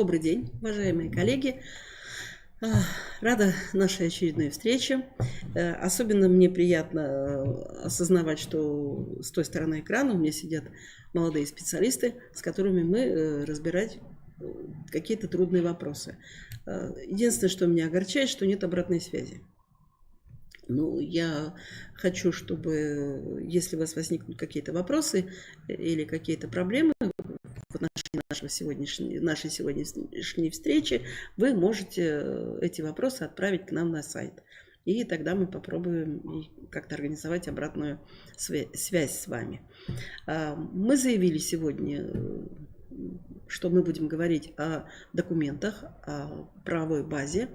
Добрый день, уважаемые коллеги. Рада нашей очередной встрече. Особенно мне приятно осознавать, что с той стороны экрана у меня сидят молодые специалисты, с которыми мы разбирать какие-то трудные вопросы. Единственное, что меня огорчает, что нет обратной связи. Я хочу, чтобы, если у вас возникнут какие-то вопросы или какие-то проблемы в отношении нашей сегодняшней встречи, вы можете эти вопросы отправить к нам на сайт. И тогда мы попробуем как-то организовать обратную связь с вами. Мы заявили сегодня, что мы будем говорить о документах, о правовой базе.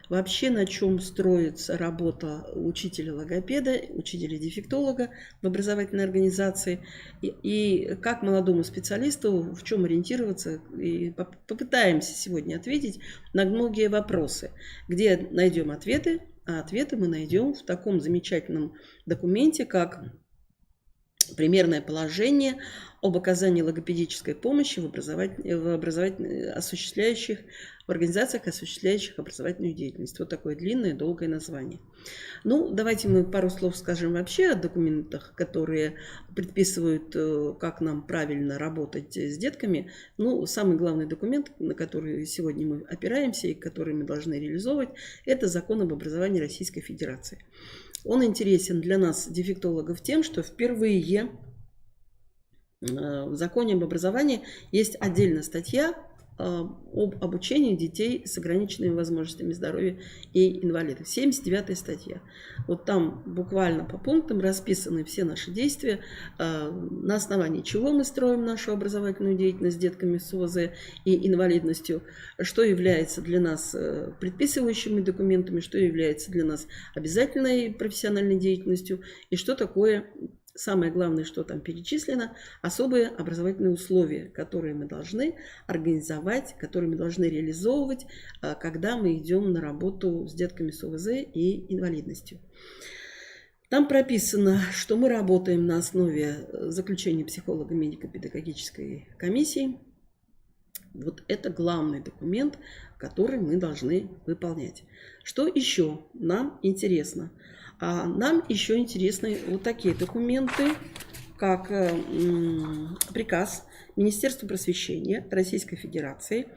Вообще, на чем строится работа учителя-логопеда, учителя-дефектолога в образовательной организации, и как молодому специалисту в чем ориентироваться. И попытаемся сегодня ответить на многие вопросы, где найдем ответы, а ответы мы найдем в таком замечательном документе, как примерное положение об оказании логопедической помощи в организациях, осуществляющих образовательную деятельность. Вот такое длинное, долгое название. Давайте мы пару слов скажем вообще о документах, которые предписывают, как нам правильно работать с детками. Самый главный документ, на который сегодня мы опираемся и который мы должны реализовывать, это Закон об образовании Российской Федерации. Он интересен для нас, дефектологов, тем, что впервые в Законе об образовании есть отдельная статья об обучении детей с ограниченными возможностями здоровья и инвалидов. 79-я статья. Вот там буквально по пунктам расписаны все наши действия, на основании чего мы строим нашу образовательную деятельность с детками с ОЗ и инвалидностью, что является для нас предписывающими документами, что является для нас обязательной профессиональной деятельностью и что такое... Самое главное, что там перечислено, особые образовательные условия, которые мы должны организовать, которые мы должны реализовывать, когда мы идем на работу с детками с ОВЗ и инвалидностью. Там прописано, что мы работаем на основе заключения психолога медико-педагогической комиссии. Вот это главный документ, который мы должны выполнять. Что еще нам интересно? Нам еще интересны вот такие документы, как приказ Министерства просвещения Российской Федерации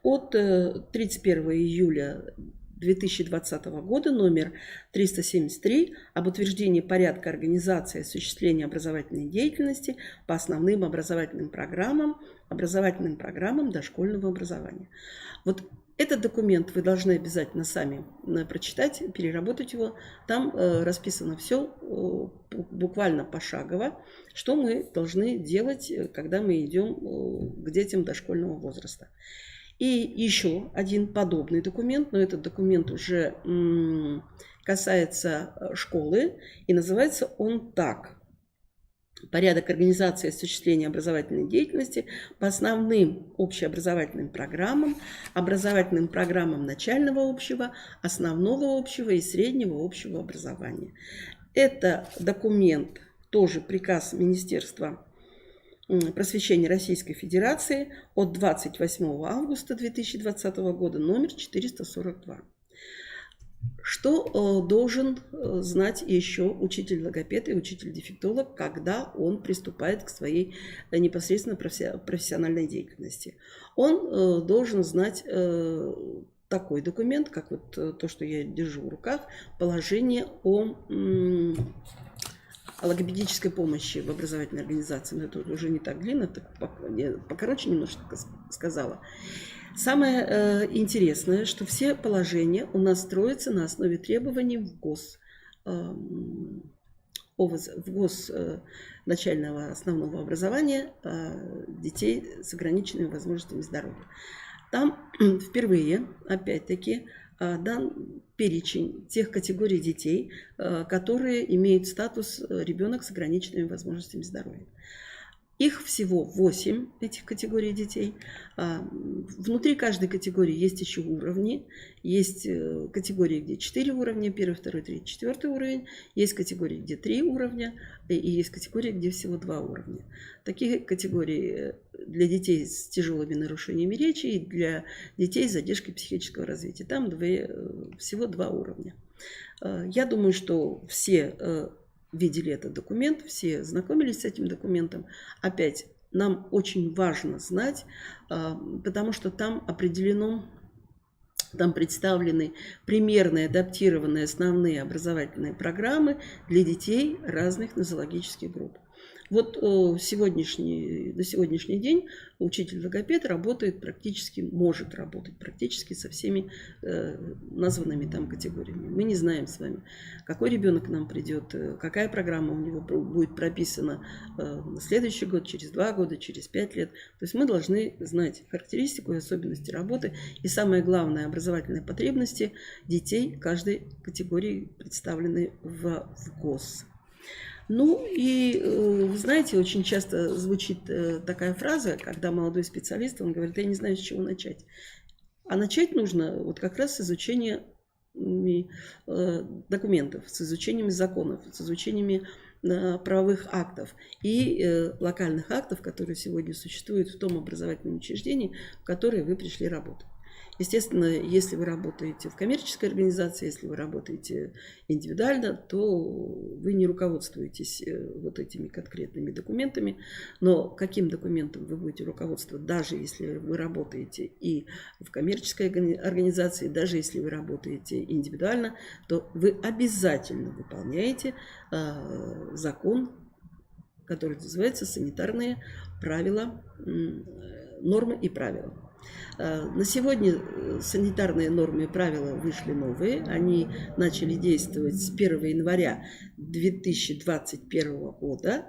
от 31 июля 2020 года, номер 373, об утверждении порядка организации и осуществления образовательной деятельности по основным образовательным программам дошкольного образования. Вот этот документ вы должны обязательно сами прочитать, переработать его. Там расписано все буквально пошагово, что мы должны делать, когда мы идем к детям дошкольного возраста. И еще один подобный документ, но этот документ уже касается школы, и называется он так. Порядок организации и осуществления образовательной деятельности по основным общеобразовательным программам начального общего, основного общего и среднего общего образования. Это документ, тоже приказ Министерства просвещения Российской Федерации от 28 августа 2020 года, номер 442. Что должен знать еще учитель-логопед и учитель-дефектолог, когда он приступает к своей непосредственно профессиональной деятельности? Он должен знать такой документ, как вот то, что я держу в руках, положение о логопедической помощи в образовательной организации. Но это уже не так длинно, так покороче немножко сказала. Самое интересное, что все положения у нас строятся на основе требований в ГОС начального основного образования детей с ограниченными возможностями здоровья. Там впервые, опять-таки, дан перечень тех категорий детей, которые имеют статус ребенок с ограниченными возможностями здоровья. Их всего 8, этих категорий детей. Внутри каждой категории есть еще уровни. Есть категории, где 4 уровня, 1, 2, 3, 4 уровень. Есть категории, где 3 уровня. И есть категории, где всего 2 уровня. Такие категории для детей с тяжелыми нарушениями речи и для детей с задержкой психического развития. Там всего 2 уровня. Я думаю, что все видели этот документ, все знакомились с этим документом. Опять, нам очень важно знать, потому что там представлены примерные, адаптированные основные образовательные программы для детей разных нозологических групп. Вот на сегодняшний день учитель-логопед может работать практически со всеми названными там категориями. Мы не знаем с вами, какой ребенок к нам придет, какая программа у него будет прописана на следующий год, через 2 года, через 5 лет. То есть мы должны знать характеристику и особенности работы. И самое главное, образовательные потребности детей каждой категории представлены в ГОС. Ну и, вы знаете, очень часто звучит такая фраза, когда молодой специалист, он говорит, я не знаю, с чего начать. А начать нужно вот как раз с изучения документов, с изучением законов, с изучением правовых актов и локальных актов, которые сегодня существуют в том образовательном учреждении, в которое вы пришли работать. Естественно, если вы работаете в коммерческой организации, если вы работаете индивидуально, то вы не руководствуетесь вот этими конкретными документами. Но каким документом вы будете руководствоваться, даже если вы работаете и в коммерческой организации, даже если вы работаете индивидуально, то вы обязательно выполняете закон, который называется «Санитарные правила, нормы и правила». На сегодня санитарные нормы и правила вышли новые. Они начали действовать с 1 января 2021 года.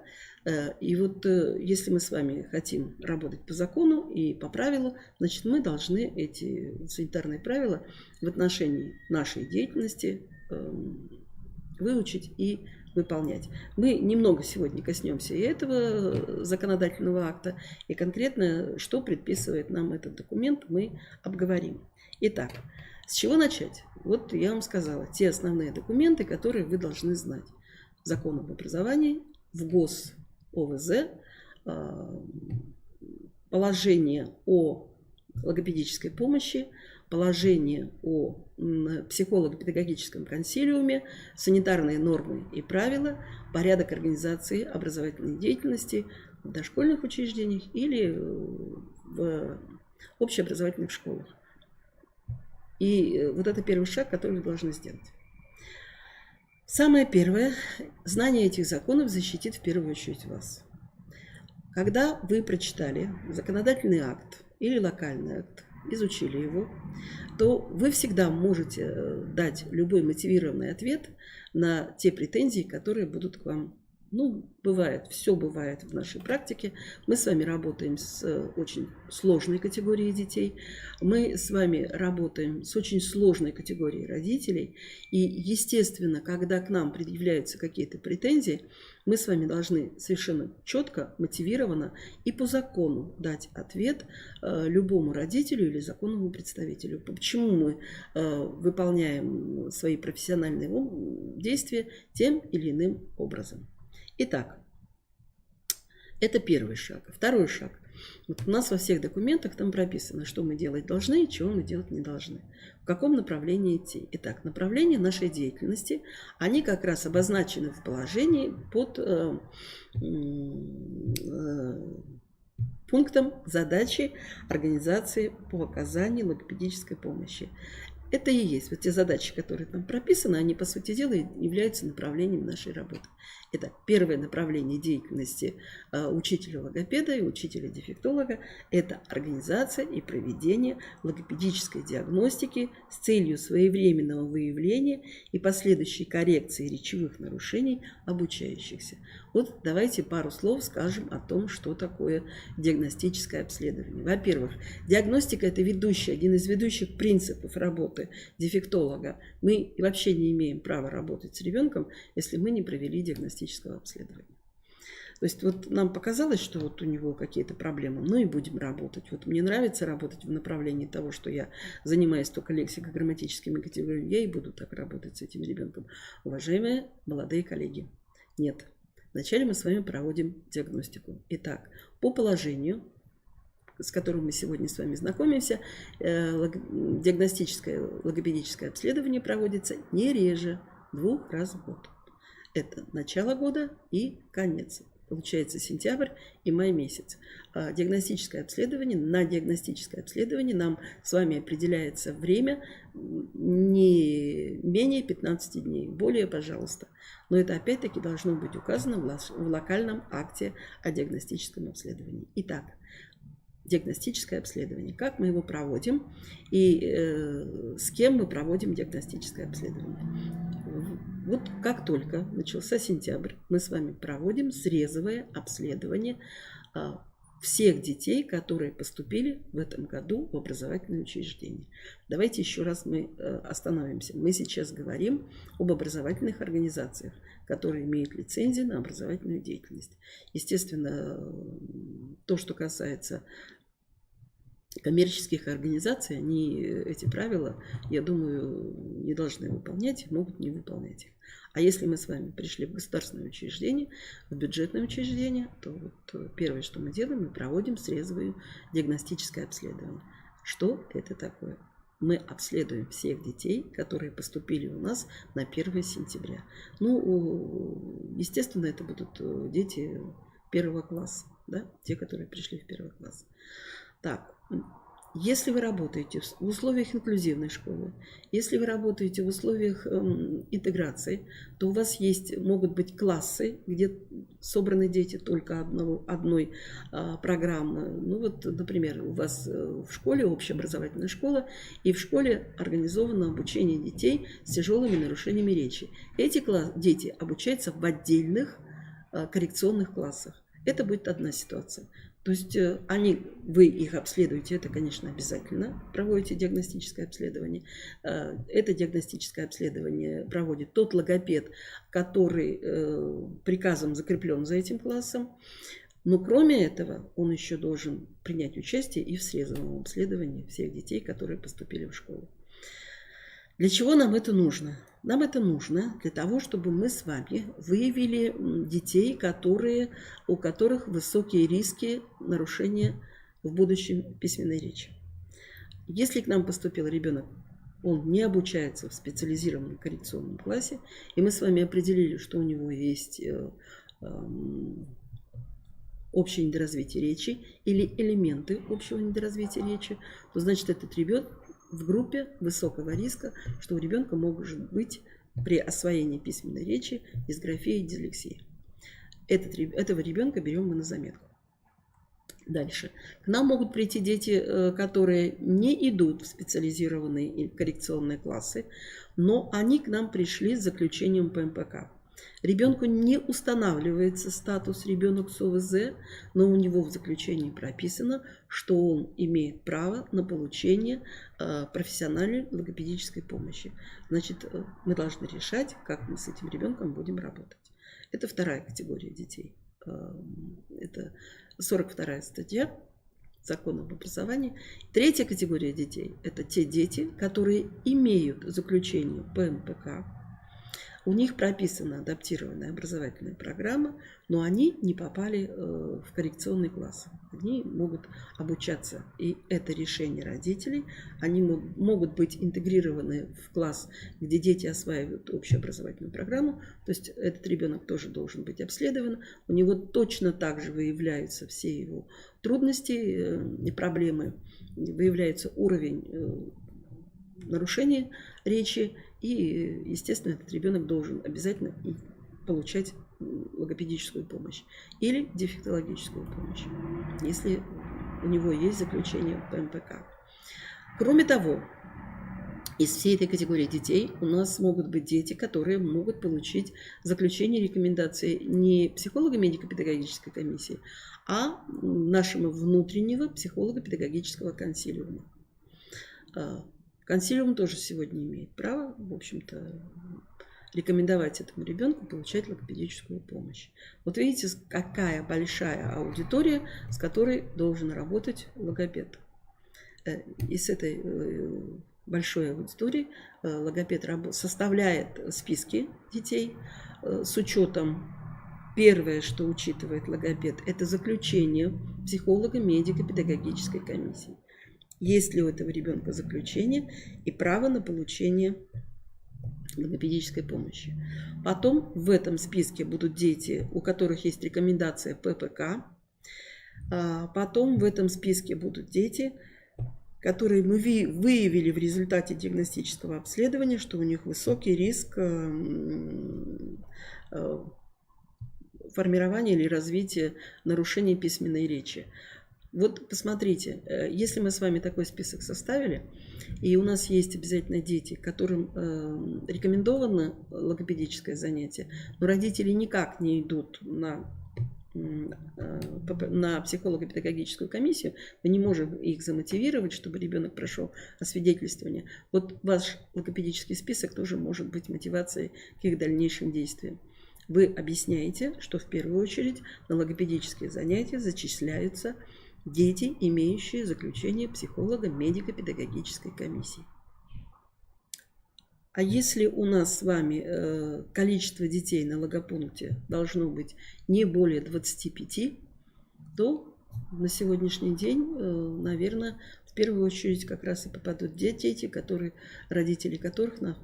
И вот если мы с вами хотим работать по закону и по правилу, значит, мы должны эти санитарные правила в отношении нашей деятельности выучить и выполнять. Мы немного сегодня коснемся и этого законодательного акта, и конкретно, что предписывает нам этот документ, мы обговорим. Итак, с чего начать? Вот я вам сказала, те основные документы, которые вы должны знать. Закон об образовании, в ГОС ОВЗ, положение о логопедической помощи, положение о психолого-педагогическом консилиуме, санитарные нормы и правила, порядок организации образовательной деятельности в дошкольных учреждениях или в общеобразовательных школах. И вот это первый шаг, который вы должны сделать. Самое первое, знание этих законов защитит в первую очередь вас. Когда вы прочитали законодательный акт или локальный акт, изучили его, то вы всегда можете дать любой мотивированный ответ на те претензии, которые будут к вам. Ну, все бывает в нашей практике. Мы с вами работаем с очень сложной категорией детей. Мы с вами работаем с очень сложной категорией родителей. И, естественно, когда к нам предъявляются какие-то претензии, мы с вами должны совершенно четко, мотивированно и по закону дать ответ любому родителю или законному представителю. Почему мы выполняем свои профессиональные действия тем или иным образом. Итак, это первый шаг. Второй шаг. Вот у нас во всех документах там прописано, что мы делать должны и чего мы делать не должны. В каком направлении идти. Итак, направления нашей деятельности, они как раз обозначены в положении под пунктом задачи организации по оказанию логопедической помощи. Это и есть вот те задачи, которые там прописаны, они, по сути дела, являются направлением нашей работы. Это первое направление деятельности учителя-логопеда и учителя-дефектолога – это организация и проведение логопедической диагностики с целью своевременного выявления и последующей коррекции речевых нарушений обучающихся. Вот давайте пару слов скажем о том, что такое диагностическое обследование. Во-первых, диагностика – это один из ведущих принципов работы дефектолога. Мы вообще не имеем права работать с ребенком, если мы не провели диагностического обследования. То есть вот нам показалось, что вот у него какие-то проблемы, ну и будем работать. Вот мне нравится работать в направлении того, что я занимаюсь только лексико-грамматическими категориями, я и буду так работать с этим ребенком. Уважаемые молодые коллеги, нет. Вначале мы с вами проводим диагностику. Итак, по положению, с которым мы сегодня с вами знакомимся, диагностическое логопедическое обследование проводится не реже 2 раз в год. Это начало года и конец. Получается сентябрь и май месяц. Диагностическое обследование, на диагностическое обследование нам с вами определяется время не менее 15 дней. Более, пожалуйста. Но это опять-таки должно быть указано в локальном акте о диагностическом обследовании. Итак, диагностическое обследование. Как мы его проводим и с кем мы проводим диагностическое обследование. Вот как только начался сентябрь, мы с вами проводим срезовое обследование всех детей, которые поступили в этом году в образовательное учреждение. Давайте еще раз мы остановимся. Мы сейчас говорим об образовательных организациях, которые имеют лицензию на образовательную деятельность. Естественно, то, что касается коммерческих организаций, они эти правила, я думаю, не должны выполнять, могут не выполнять их. А если мы с вами пришли в государственное учреждение, в бюджетное учреждение, то вот первое, что мы делаем, мы проводим срезовое диагностическое обследование. Что это такое? Мы обследуем всех детей, которые поступили у нас на 1 сентября. Ну, естественно, это будут дети 1 класса, да? Те, которые пришли в 1 класс. Так, если вы работаете в условиях инклюзивной школы, если вы работаете в условиях интеграции, то у вас могут быть классы, где собраны дети только одной программы. Ну вот, например, у вас в школе общеобразовательная школа, и в школе организовано обучение детей с тяжелыми нарушениями речи. Эти дети обучаются в отдельных коррекционных классах. Это будет одна ситуация. То есть вы их обследуете, это, конечно, обязательно, проводите диагностическое обследование. Это диагностическое обследование проводит тот логопед, который приказом закреплен за этим классом. Но кроме этого, он еще должен принять участие и в срезовом обследовании всех детей, которые поступили в школу. Для чего нам это нужно? Нам это нужно для того, чтобы мы с вами выявили детей, у которых высокие риски нарушения в будущем письменной речи. Если к нам поступил ребенок, он не обучается в специализированном коррекционном классе, и мы с вами определили, что у него есть общее недоразвитие речи или элементы общего недоразвития речи, то значит этот ребенок в группе высокого риска, что у ребенка может быть при освоении письменной речи дисграфия и дислексия. Этого ребенка берем мы на заметку. Дальше. К нам могут прийти дети, которые не идут в специализированные коррекционные классы, но они к нам пришли с заключением по МПК. Ребенку не устанавливается статус ребенок с ОВЗ, но у него в заключении прописано, что он имеет право на получение профессиональной логопедической помощи. Значит, мы должны решать, как мы с этим ребенком будем работать. Это вторая категория детей. Это 42-я статья Закона об образовании. Третья категория детей – это те дети, которые имеют заключение по МПК. У них прописана адаптированная образовательная программа, но они не попали в коррекционный класс. Они могут обучаться, и это решение родителей. Они могут быть интегрированы в класс, где дети осваивают общеобразовательную программу. То есть этот ребенок тоже должен быть обследован. У него точно так же выявляются все его трудности и проблемы. Выявляется уровень нарушения речи. И, естественно, этот ребенок должен обязательно получать логопедическую помощь или дефектологическую помощь, если у него есть заключение по МПК. Кроме того, из всей этой категории детей у нас могут быть дети, которые могут получить заключение рекомендации не психолога медико-педагогической комиссии, а нашего внутреннего психолого-педагогического консилиума. Консилиум тоже сегодня имеет право, в общем-то, рекомендовать этому ребенку получать логопедическую помощь. Вот видите, какая большая аудитория, с которой должен работать логопед. И с этой большой аудиторией логопед составляет списки детей с учетом. Первое, что учитывает логопед, это заключение психолога, медика, педагогической комиссии. Есть ли у этого ребенка заключение и право на получение логопедической помощи. Потом в этом списке будут дети, у которых есть рекомендация ППК. Потом в этом списке будут дети, которые мы выявили в результате диагностического обследования, что у них высокий риск формирования или развития нарушений письменной речи. Вот посмотрите, если мы с вами такой список составили, и у нас есть обязательно дети, которым рекомендовано логопедическое занятие, но родители никак не идут на психолого-педагогическую комиссию, мы не можем их замотивировать, чтобы ребенок прошел освидетельствование. Вот ваш логопедический список тоже может быть мотивацией к их дальнейшим действиям. Вы объясняете, что в первую очередь на логопедические занятия зачисляются дети, имеющие заключение психолога, медика, педагогической комиссии. А если у нас с вами количество детей на логопункте должно быть не более 25, то на сегодняшний день, наверное, в первую очередь как раз и попадут дети, родители которых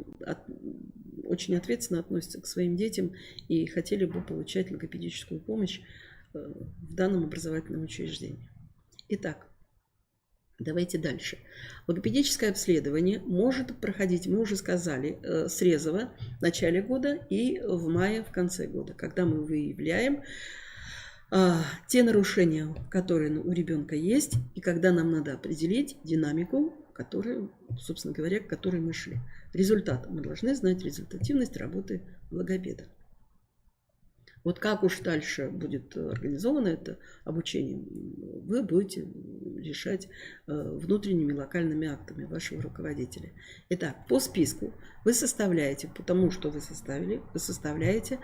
очень ответственно относятся к своим детям и хотели бы получать логопедическую помощь в данном образовательном учреждении. Итак, давайте дальше. Логопедическое обследование может проходить, мы уже сказали, срезово в начале года и в мае в конце года, когда мы выявляем те нарушения, которые у ребенка есть, и когда нам надо определить динамику, собственно говоря, к которой мы шли. Результат. Мы должны знать результативность работы логопеда. Вот как уж дальше будет организовано это обучение, вы будете решать внутренними локальными актами вашего руководителя. Итак, по списку вы составляете, потому что вы составляете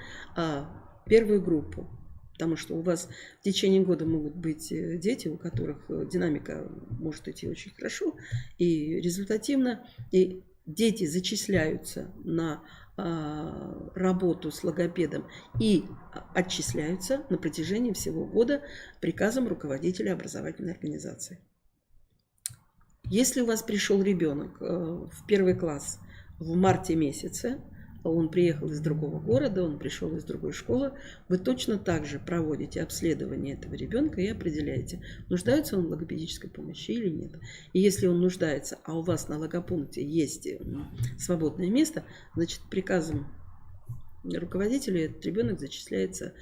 первую группу. Потому что у вас в течение года могут быть дети, у которых динамика может идти очень хорошо и результативно. И дети зачисляются на работу с логопедом и отчисляются на протяжении всего года приказом руководителя образовательной организации. Если у вас пришел ребенок в первый класс в марте месяце, он приехал из другого города, он пришел из другой школы, вы точно так же проводите обследование этого ребенка и определяете, нуждается он в логопедической помощи или нет. И если он нуждается, а у вас на логопункте есть свободное место, значит, приказом руководителя этот ребенок зачисляется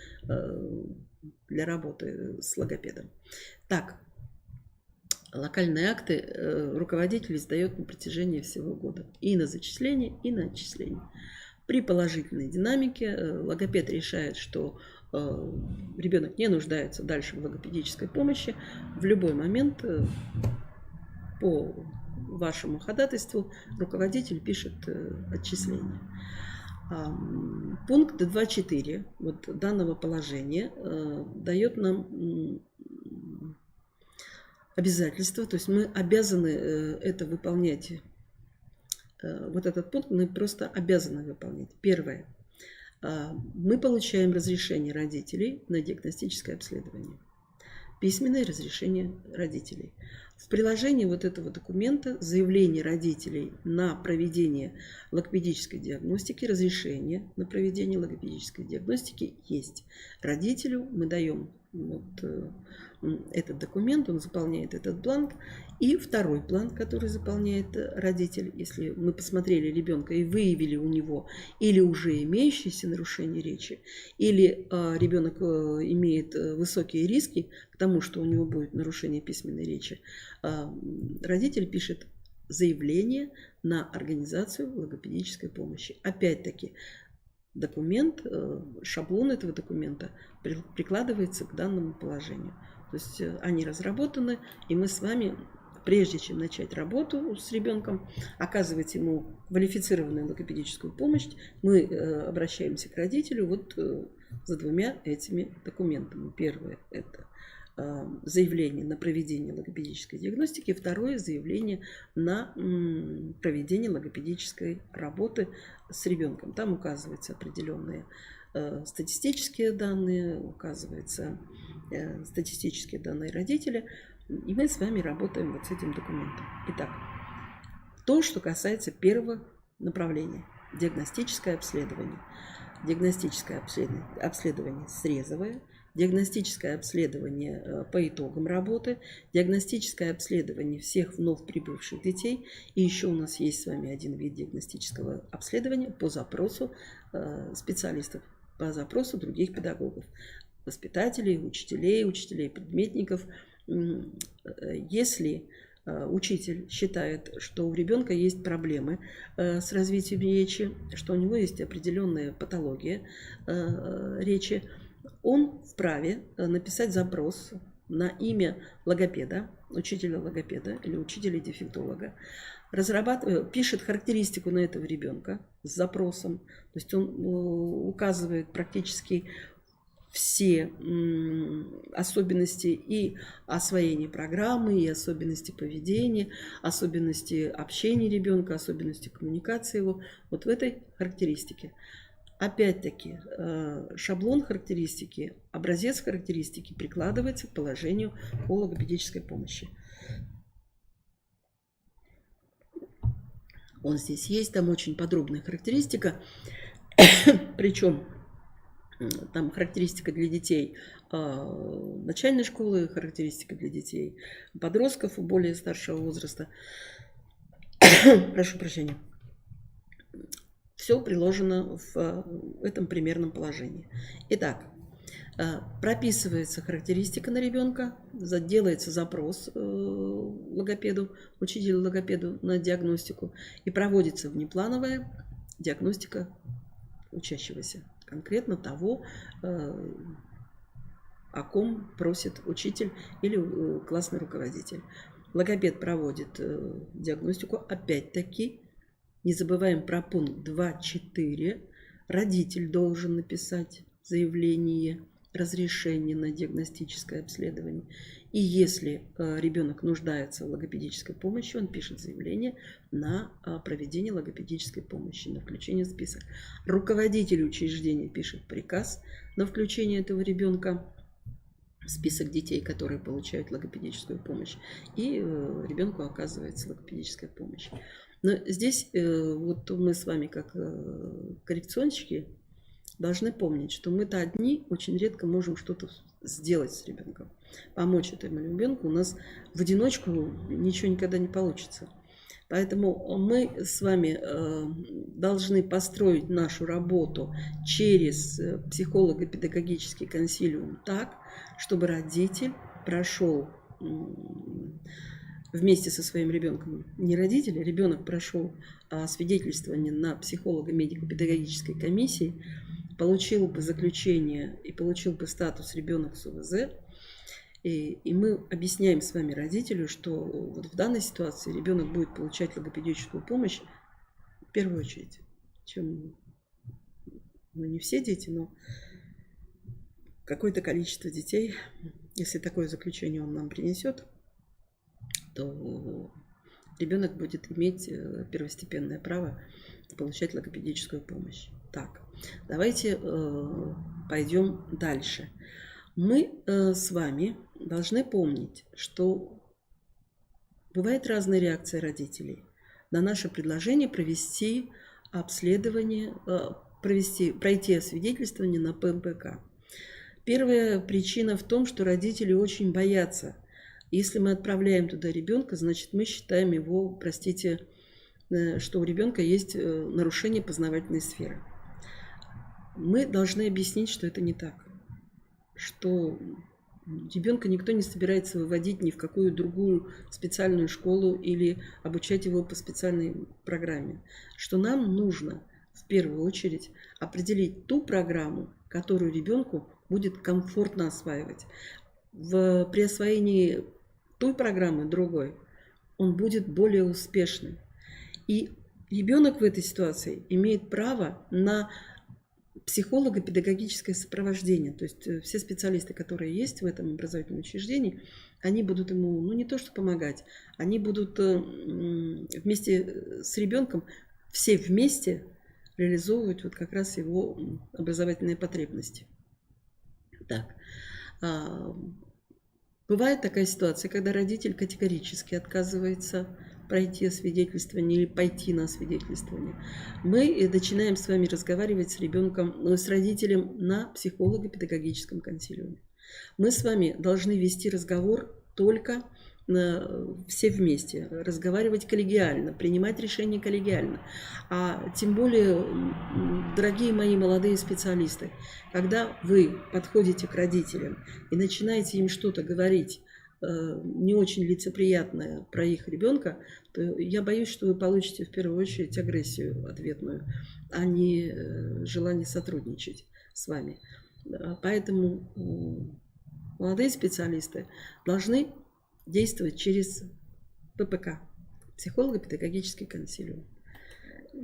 для работы с логопедом. Так, локальные акты руководитель издает на протяжении всего года. И на зачисление, и на отчисление. При положительной динамике логопед решает, что ребенок не нуждается дальше в логопедической помощи. В любой момент по вашему ходатайству руководитель пишет отчисление. Пункт 2.4 данного положения дает нам обязательства, то есть мы обязаны это выполнять. Вот этот пункт мы просто обязаны выполнять. Первое. Мы получаем разрешение родителей на диагностическое обследование. Письменное разрешение родителей. В приложении вот этого документа заявление родителей на проведение логопедической диагностики, разрешение на проведение логопедической диагностики есть. Родителю мы даем этот документ, он заполняет этот бланк. И второй бланк, который заполняет родитель, если мы посмотрели ребенка и выявили у него или уже имеющиеся нарушения речи, или ребенок имеет высокие риски к тому, что у него будет нарушение письменной речи, родитель пишет заявление на организацию логопедической помощи. Опять-таки, документ, шаблон этого документа прикладывается к данному положению. То есть они разработаны, и мы с вами прежде чем начать работу с ребенком, оказывать ему квалифицированную логопедическую помощь, мы обращаемся к родителю вот за двумя этими документами. Первое – это заявление на проведение логопедической диагностики, второе – заявление на проведение логопедической работы с ребенком. Там указываются определенные статистические данные, указываются статистические данные родителя, и мы с вами работаем вот с этим документом. Итак, то, что касается первого направления – диагностическое обследование. Диагностическое обследование срезовое, диагностическое обследование по итогам работы, диагностическое обследование всех вновь прибывших детей. И еще у нас есть с вами один вид диагностического обследования по запросу специалистов, по запросу других педагогов, воспитателей, учителей, предметников. Если учитель считает, что у ребенка есть проблемы с развитием речи, что у него есть определенная патология речи, он вправе написать запрос на имя логопеда, учителя логопеда или учителя дефектолога, пишет характеристику на этого ребенка с запросом, то есть он указывает практически все особенности и освоения программы, и особенности поведения, особенности общения ребенка, особенности коммуникации его, вот в этой характеристике. Опять-таки, шаблон характеристики, образец характеристики прикладывается к положению о логопедической помощи. Он здесь есть, там очень подробная характеристика, причем там характеристика для детей начальной школы, характеристика для детей подростков и более старшего возраста. Прошу прощения. Все приложено в этом примерном положении. Итак, прописывается характеристика на ребенка, делается запрос логопеду, учителю логопеду на диагностику и проводится внеплановая диагностика учащегося, конкретно того, о ком просит учитель или классный руководитель. Логопед проводит диагностику, опять-таки, не забываем про пункт 2.4. Родитель должен написать заявление, разрешение на диагностическое обследование. И если ребенок нуждается в логопедической помощи, он пишет заявление на проведение логопедической помощи, на включение в список. Руководитель учреждения пишет приказ на включение этого ребенка в список детей, которые получают логопедическую помощь. И ребенку оказывается логопедическая помощь. Но здесь вот мы с вами, как коррекционщики, должны помнить, что мы-то одни очень редко можем что-то сделать с ребенком. Помочь этому ребенку у нас в одиночку ничего никогда не получится. Поэтому мы с вами должны построить нашу работу через психолого-педагогический консилиум так, чтобы родитель прошел вместе со своим ребенком, не родитель, а ребенок прошел свидетельствование на психолого-медико-педагогической комиссии, получил бы заключение и получил бы статус ребенок с УВЗ. И мы объясняем с вами родителю, что вот в данной ситуации ребенок будет получать логопедическую помощь в первую очередь, чем не все дети, но какое-то количество детей, если такое заключение он нам принесет, то ребенок будет иметь первостепенное право получать логопедическую помощь. Так, давайте пойдем дальше. Мы с вами должны помнить, что бывает разная реакция родителей на наше предложение провести обследование, пройти освидетельствование на ПМПК. Первая причина в том, что родители очень боятся. Если мы отправляем туда ребенка, значит, мы считаем его, простите, что у ребенка есть нарушение познавательной сферы. Мы должны объяснить, что это не так. Что ребенка никто не собирается выводить ни в какую другую специальную школу или обучать его по специальной программе. Что нам нужно в первую очередь определить ту программу, которую ребенку будет комфортно осваивать. При освоении той программы другой он будет более успешным. И ребенок в этой ситуации имеет право на психолого-педагогическое сопровождение. То есть все специалисты, которые есть в этом образовательном учреждении, они будут ему, ну, не то что помогать, они будут вместе с ребенком, все вместе реализовывать вот как раз его образовательные потребности. Так. Бывает такая ситуация, когда родитель категорически отказывается пройти освидетельствование или пойти на освидетельствование. Мы начинаем с вами разговаривать с ребенком, с родителем на психолого-педагогическом консилиуме. Мы с вами должны вести разговор только все вместе, разговаривать коллегиально, принимать решения коллегиально. А тем более, дорогие мои молодые специалисты, когда вы подходите к родителям и начинаете им что-то говорить не очень лицеприятное про их ребенка, то я боюсь, что вы получите в первую очередь агрессию ответную, а не желание сотрудничать с вами. Поэтому молодые специалисты должны действовать через ППК, психолого-педагогический консилиум.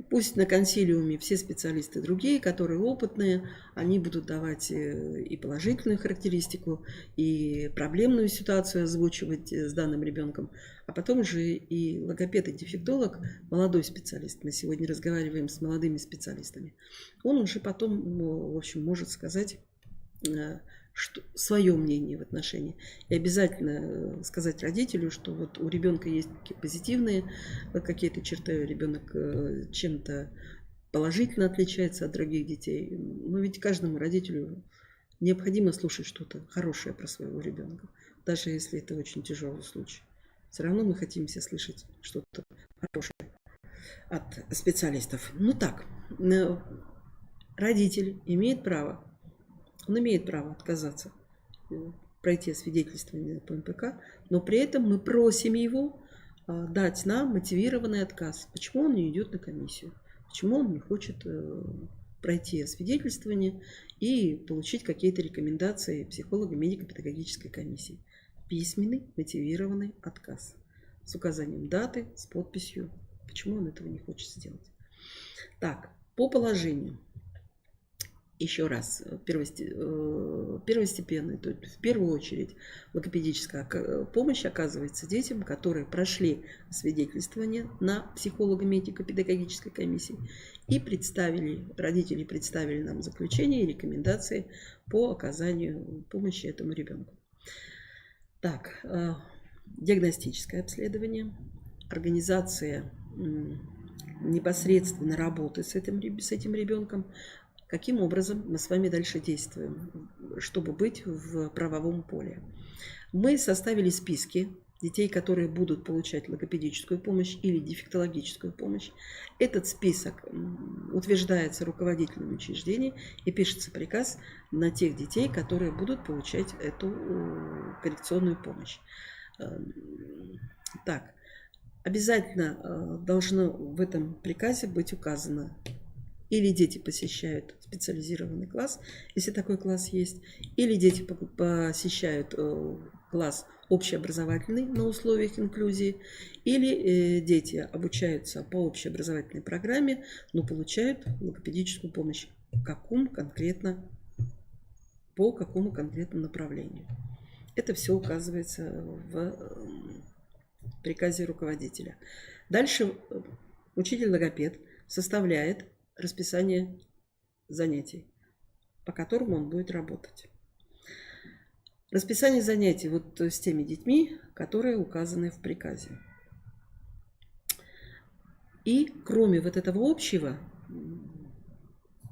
Пусть на консилиуме все специалисты другие, которые опытные, они будут давать и положительную характеристику, и проблемную ситуацию озвучивать с данным ребенком, а потом уже и логопед, и дефектолог, молодой специалист, мы сегодня разговариваем с молодыми специалистами, он уже потом, в общем, может сказать свое мнение в отношении. И обязательно сказать родителю, что вот у ребенка есть позитивные какие-то черты, ребенок чем-то положительно отличается от других детей. Но ведь каждому родителю необходимо слушать что-то хорошее про своего ребенка, даже если это очень тяжелый случай. Все равно мы хотим все слышать что-то хорошее от специалистов. Ну так, родитель имеет право. Он имеет право отказаться пройти освидетельствование по МПК, но при этом мы просим его дать нам мотивированный отказ. Почему он не идет на комиссию? Почему он не хочет пройти освидетельствование и получить какие-то рекомендации психолога медико-педагогической комиссии? Письменный мотивированный отказ с указанием даты, с подписью. Почему он этого не хочет сделать? Так, по положению. Еще раз, первостепенный, то есть в первую очередь логопедическая помощь оказывается детям, которые прошли освидетельствование на психолого-медико-педагогической комиссии и родители представили нам заключение и рекомендации по оказанию помощи этому ребенку. Так, диагностическое обследование, организация непосредственно работы с этим ребенком. Каким образом мы с вами дальше действуем, чтобы быть в правовом поле? Мы составили списки детей, которые будут получать логопедическую помощь или дефектологическую помощь. Этот список утверждается руководителем учреждения и пишется приказ на тех детей, которые будут получать эту коррекционную помощь. Так, обязательно должно в этом приказе быть указано: или дети посещают специализированный класс, если такой класс есть, или дети посещают класс общеобразовательный на условиях инклюзии, или дети обучаются по общеобразовательной программе, но получают логопедическую помощь по какому конкретному направлению. Это все указывается в приказе руководителя. Дальше учитель-логопед составляет расписание занятий, по которым он будет работать. Расписание занятий вот с теми детьми, которые указаны в приказе. И кроме вот этого общего,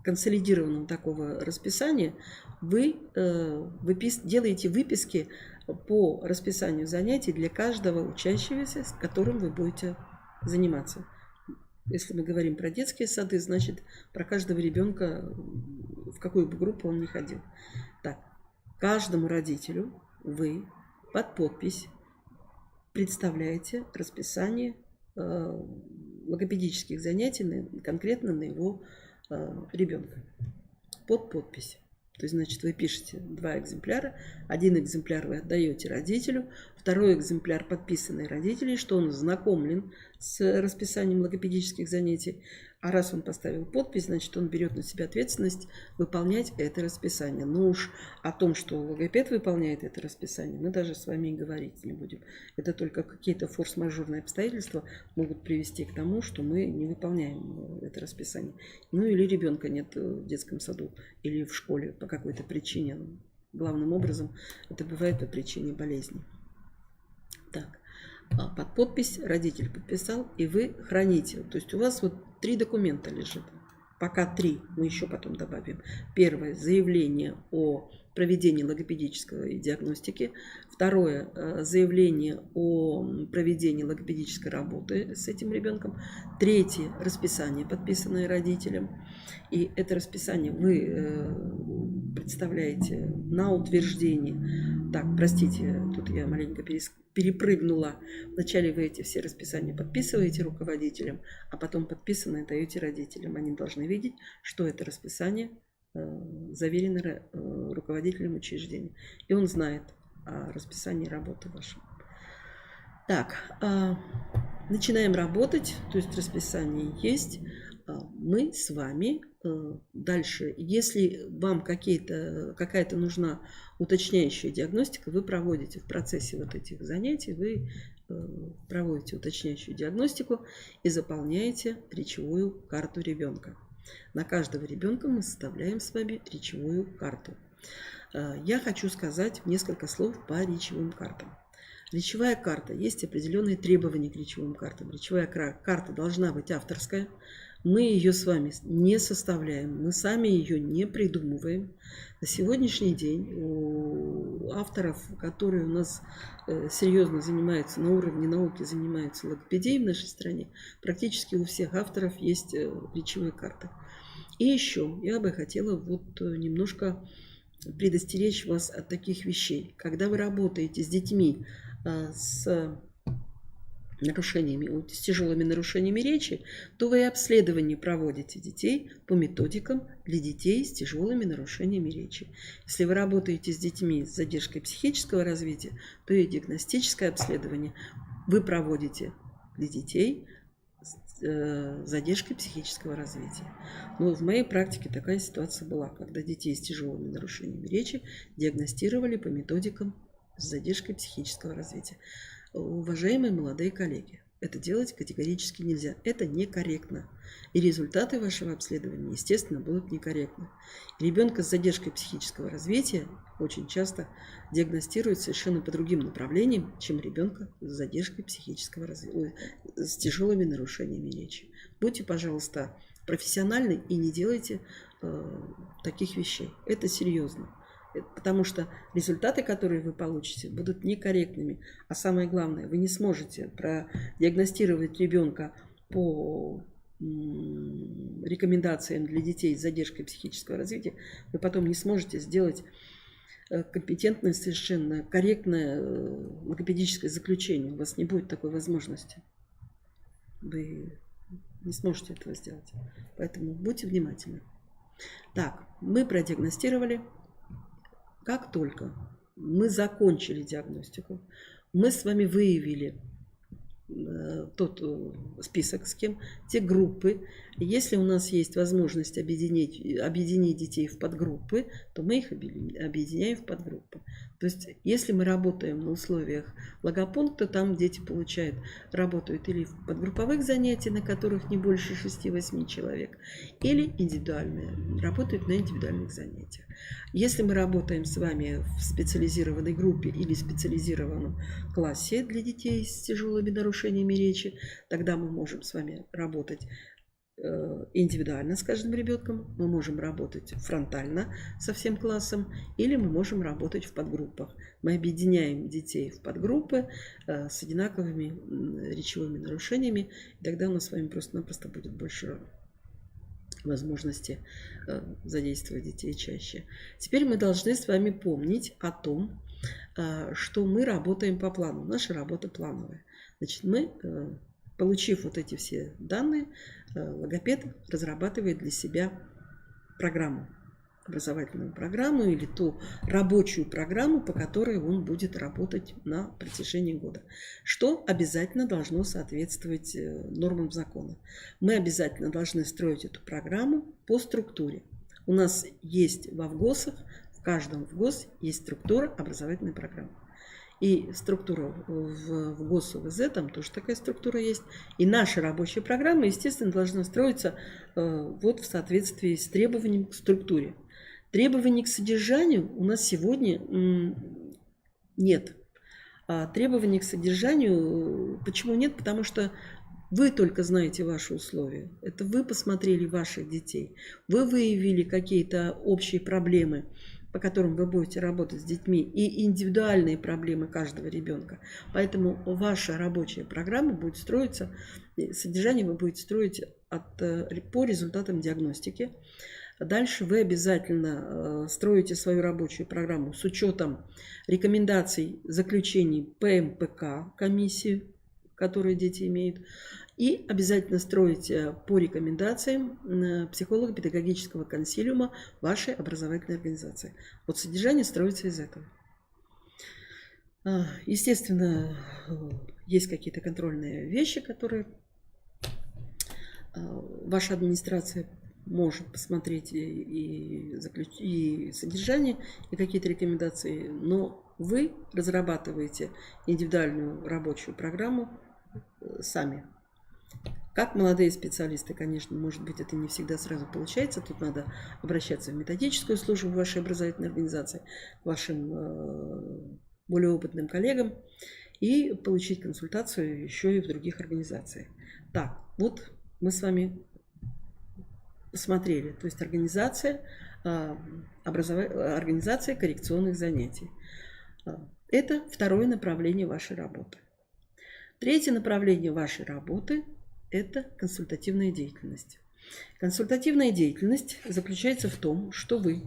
консолидированного такого расписания, вы делаете выписки по расписанию занятий для каждого учащегося, с которым вы будете заниматься. Если мы говорим про детские сады, значит, про каждого ребенка, в какую бы группу он ни ходил. Так, каждому родителю вы под подпись представляете расписание логопедических занятий конкретно на его ребенка. Под подпись. То есть, значит, вы пишете 2 экземпляра. Один экземпляр вы отдаете родителю, второй экземпляр подписанный родителей, что он ознакомлен с расписанием логопедических занятий. А раз он поставил подпись, значит, он берет на себя ответственность выполнять это расписание. Но уж о том, что логопед выполняет это расписание, мы даже с вами и говорить не будем. Это только какие-то форс-мажорные обстоятельства могут привести к тому, что мы не выполняем это расписание. Ну или ребенка нет в детском саду или в школе по какой-то причине. Главным образом это бывает по причине болезни. Так. Под подпись родитель подписал, и вы храните. То есть у вас вот 3 документа лежит. Пока 3, мы еще потом добавим. Первое – заявление о проведении логопедической диагностики. Второе – заявление о проведении логопедической работы с этим ребенком. Третье – расписание, подписанное родителем. И это расписание вы представляете на утверждение. Так, простите, тут я маленько перепрыгнула. Вначале вы эти все расписания подписываете руководителям, а потом подписанные даете родителям. Они должны видеть, что это расписание заверено руководителем учреждения. И он знает о расписании работы вашей. Так, начинаем работать, то есть расписание есть. Мы с вами дальше, если вам какая-то нужна уточняющая диагностика, вы проводите в процессе вот этих занятий, вы проводите уточняющую диагностику и заполняете речевую карту ребенка. На каждого ребенка мы составляем с вами речевую карту. Я хочу сказать несколько слов по речевым картам. Речевая карта. Есть определенные требования к речевым картам. Речевая карта должна быть авторская. Мы ее с вами не составляем, мы сами ее не придумываем. На сегодняшний день у авторов, которые у нас серьезно занимаются, на уровне науки занимаются логопедией в нашей стране, практически у всех авторов есть речевые карты. И еще я бы хотела вот немножко предостеречь вас от таких вещей. Когда вы работаете с детьми с тяжелыми нарушениями речи, то вы и обследование проводите детей по методикам для детей с тяжелыми нарушениями речи. Если вы работаете с детьми с задержкой психического развития, то и диагностическое обследование вы проводите для детей с задержкой психического развития. Но в моей практике такая ситуация была, когда детей с тяжелыми нарушениями речи диагностировали по методикам с задержкой психического развития. Уважаемые молодые коллеги, это делать категорически нельзя. Это некорректно. И результаты вашего обследования, естественно, будут некорректны. Ребенка с задержкой психического развития очень часто диагностируют совершенно по другим направлениям, чем ребенка с задержкой психического развития, с тяжелыми нарушениями речи. Будьте, пожалуйста, профессиональны и не делайте таких вещей. Это серьезно. Потому что результаты, которые вы получите, будут некорректными. А самое главное, вы не сможете продиагностировать ребенка по рекомендациям для детей с задержкой психического развития. Вы потом не сможете сделать компетентное, совершенно корректное логопедическое заключение. У вас не будет такой возможности. Вы не сможете этого сделать. Поэтому будьте внимательны. Так, мы продиагностировали. Как только мы закончили диагностику, мы с вами выявили тот список, с кем, те группы. Если у нас есть возможность объединить детей в подгруппы, то мы их объединяем в подгруппы. То есть, если мы работаем на условиях логопункта, там дети работают или в подгрупповых занятиях, на которых не больше 6-8 человек, или индивидуальные, работают на индивидуальных занятиях. Если мы работаем с вами в специализированной группе или специализированном классе для детей с тяжелыми нарушениями речи, тогда мы можем с вами работать индивидуально с каждым ребенком, мы можем работать фронтально со всем классом, или мы можем работать в подгруппах. Мы объединяем детей в подгруппы с одинаковыми речевыми нарушениями, и тогда у нас с вами просто-напросто будет больше возможности задействовать детей чаще. Теперь мы должны с вами помнить о том, что мы работаем по плану. Наша работа плановая. Значит, мы, получив вот эти все данные, логопед разрабатывает для себя программу. образовательную программу или ту рабочую программу, по которой он будет работать на протяжении года, что обязательно должно соответствовать нормам закона. Мы обязательно должны строить эту программу по структуре. У нас есть во ВГОСах, в каждом ВГОС есть структура образовательной программы. И структура в ГОС УВЗ, там тоже такая структура есть. И наша рабочая программа, естественно, должна строиться вот в соответствии с требованием к структуре. Требований к содержанию у нас сегодня нет. Требований к содержанию почему нет? Потому что вы только знаете ваши условия. Это вы посмотрели ваших детей. Вы выявили какие-то общие проблемы, по которым вы будете работать с детьми, и индивидуальные проблемы каждого ребенка. Поэтому ваша рабочая программа будет строиться, содержание вы будете строить по результатам диагностики. Дальше вы обязательно строите свою рабочую программу с учетом рекомендаций, заключений ПМПК, комиссии, которые дети имеют. И обязательно строите по рекомендациям психолого-педагогического консилиума вашей образовательной организации. Вот содержание строится из этого. Естественно, есть какие-то контрольные вещи, которые ваша администрация может посмотреть и содержание, и какие-то рекомендации, но вы разрабатываете индивидуальную рабочую программу сами. Как молодые специалисты, конечно, может быть, это не всегда сразу получается. Тут надо обращаться в методическую службу вашей образовательной организации, к вашим более опытным коллегам и получить консультацию еще и в других организациях. Так, вот мы с вами посмотрели, то есть организация коррекционных занятий. Это второе направление вашей работы. Третье направление вашей работы – это консультативная деятельность. Консультативная деятельность заключается в том, что вы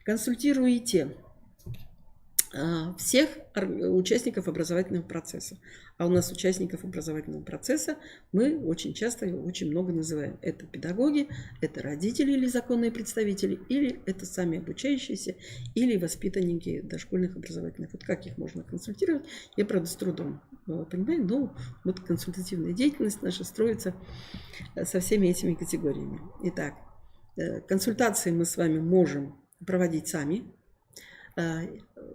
консультируете всех участников образовательного процесса. А у нас участников образовательного процесса мы очень часто и очень много называем. Это педагоги, это родители или законные представители, или это сами обучающиеся, или воспитанники дошкольных образовательных. Вот как их можно консультировать, я, правда, с трудом понимаю, но вот консультативная деятельность наша строится со всеми этими категориями. Итак, консультации мы с вами можем проводить сами.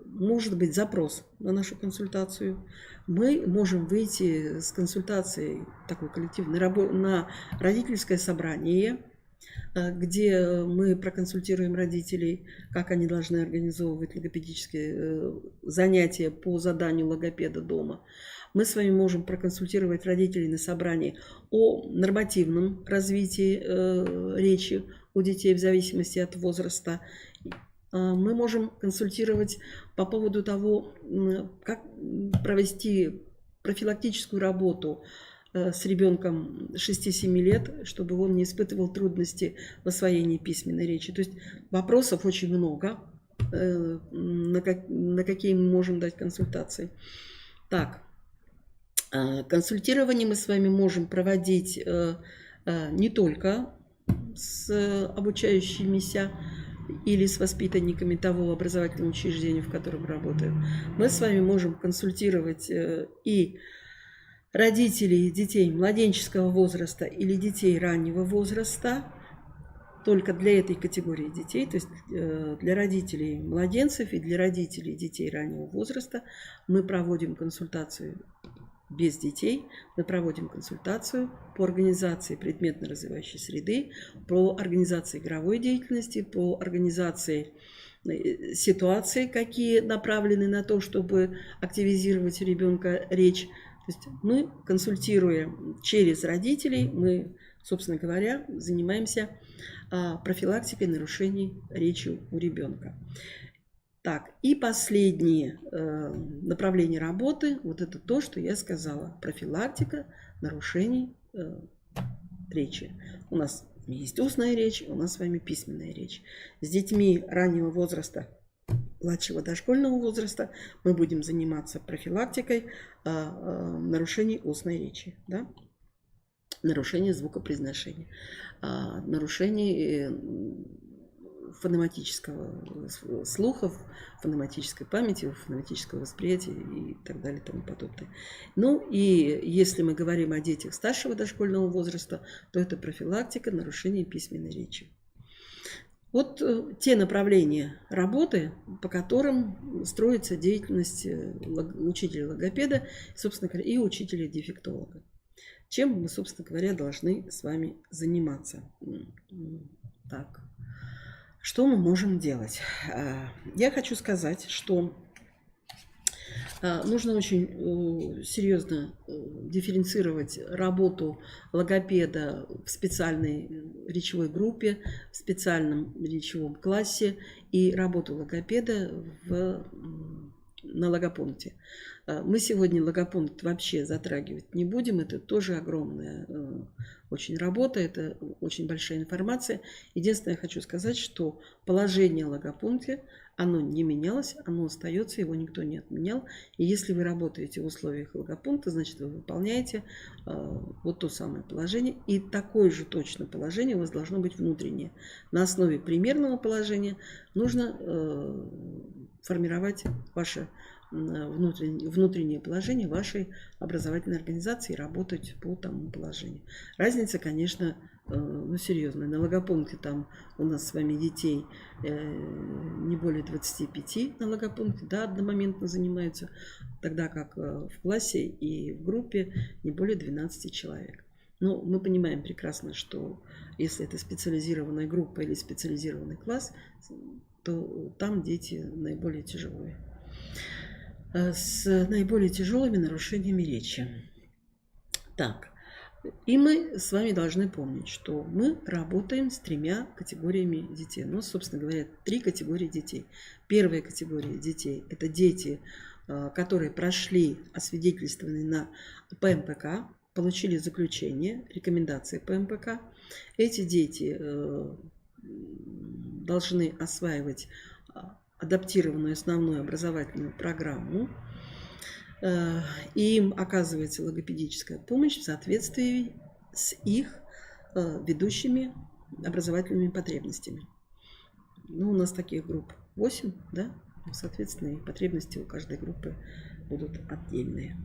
Может быть запрос на нашу консультацию. Мы можем выйти с консультацией такой коллективной на родительское собрание, где мы проконсультируем родителей, как они должны организовывать логопедические занятия по заданию логопеда дома. Мы с вами можем проконсультировать родителей на собрании о нормативном развитии речи у детей в зависимости от возраста. Мы можем консультировать по поводу того, как провести профилактическую работу с ребенком 6-7 лет, чтобы он не испытывал трудности в освоении письменной речи. То есть вопросов очень много, на какие мы можем дать консультации. Так, консультирование мы с вами можем проводить не только с обучающимися или с воспитанниками того образовательного учреждения, в котором работаем. Мы с вами можем консультировать и родителей детей младенческого возраста или детей раннего возраста, только для этой категории детей, то есть для родителей младенцев и для родителей детей раннего возраста мы проводим консультацию без детей. Мы проводим консультацию по организации предметно-развивающей среды, по организации игровой деятельности, по организации ситуаций, какие направлены на то, чтобы активизировать у ребенка речь. То есть мы консультируем через родителей, мы, собственно говоря, занимаемся профилактикой нарушений речи у ребенка. Так, и последнее направление работы, вот это то, что я сказала, профилактика нарушений речи. У нас есть устная речь, у нас с вами письменная речь. С детьми раннего возраста, младшего дошкольного возраста мы будем заниматься профилактикой нарушений устной речи, да? Нарушение звукопроизношения, нарушений фонематического слуха, фонематической памяти, фонематического восприятия и так далее и тому подобное. Ну и если мы говорим о детях старшего дошкольного возраста, то это профилактика нарушений письменной речи. Вот те направления работы, по которым строится деятельность учителя-логопеда, собственно говоря, и учителя-дефектолога. Чем мы, собственно говоря, должны с вами заниматься. Так, что мы можем делать? Я хочу сказать, что нужно очень серьезно дифференцировать работу логопеда в специальной речевой группе, в специальном речевом классе и работу логопеда на логопункте. Мы сегодня логопункт вообще затрагивать не будем. Это тоже огромная очень работа, это очень большая информация. Единственное, я хочу сказать, что положение логопункта, оно не менялось, оно остается, его никто не отменял. И если вы работаете в условиях логопункта, значит, вы выполняете вот то самое положение. И такое же точно положение у вас должно быть внутреннее. На основе примерного положения нужно формировать ваше внутреннее положение вашей образовательной организации и работать по тому положению. Разница, конечно, серьезная. На логопункте там у нас с вами детей не более 25 на логопункте, да, одномоментно занимаются, тогда как в классе и в группе не более 12 человек. Но мы понимаем прекрасно, что если это специализированная группа или специализированный класс, то там дети наиболее тяжелые, с наиболее тяжелыми нарушениями речи. Так, и мы с вами должны помнить, что мы работаем с 3 категориями детей. Ну, собственно говоря, 3 категории детей. Первая категория детей – это дети, которые прошли освидетельствование на ПМПК, получили заключение, рекомендации ПМПК. Эти дети должны осваивать адаптированную основную образовательную программу, и им оказывается логопедическая помощь в соответствии с их ведущими образовательными потребностями. Ну, у нас таких групп 8, да? Соответственно, и потребности у каждой группы будут отдельные.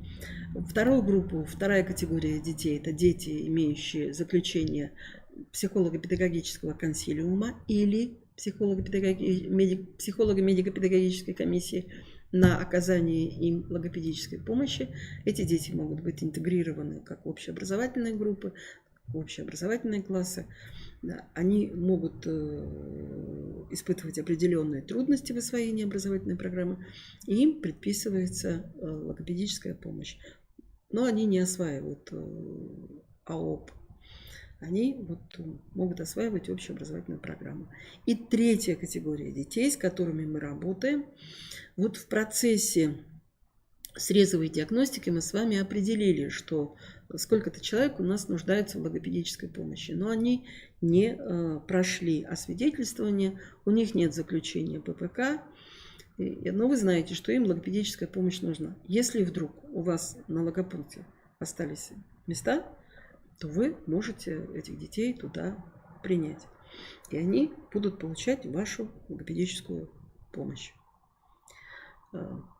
Вторая категория детей – это дети, имеющие заключение психолого-педагогического консилиума или психолого-медико-педагогической комиссии на оказание им логопедической помощи. Эти дети могут быть интегрированы как в общеобразовательные группы, в общеобразовательные классы. Они могут испытывать определенные трудности в освоении образовательной программы, и им предписывается логопедическая помощь. Но они не осваивают АОП. Они могут осваивать общеобразовательную программу. И третья категория детей, с которыми мы работаем. Вот в процессе срезовой диагностики мы с вами определили, что сколько-то человек у нас нуждается в логопедической помощи. Но они не прошли освидетельствование, у них нет заключения ППК. Но вы знаете, что им логопедическая помощь нужна. Если вдруг у вас на логопункте остались места, то вы можете этих детей туда принять. И они будут получать вашу логопедическую помощь.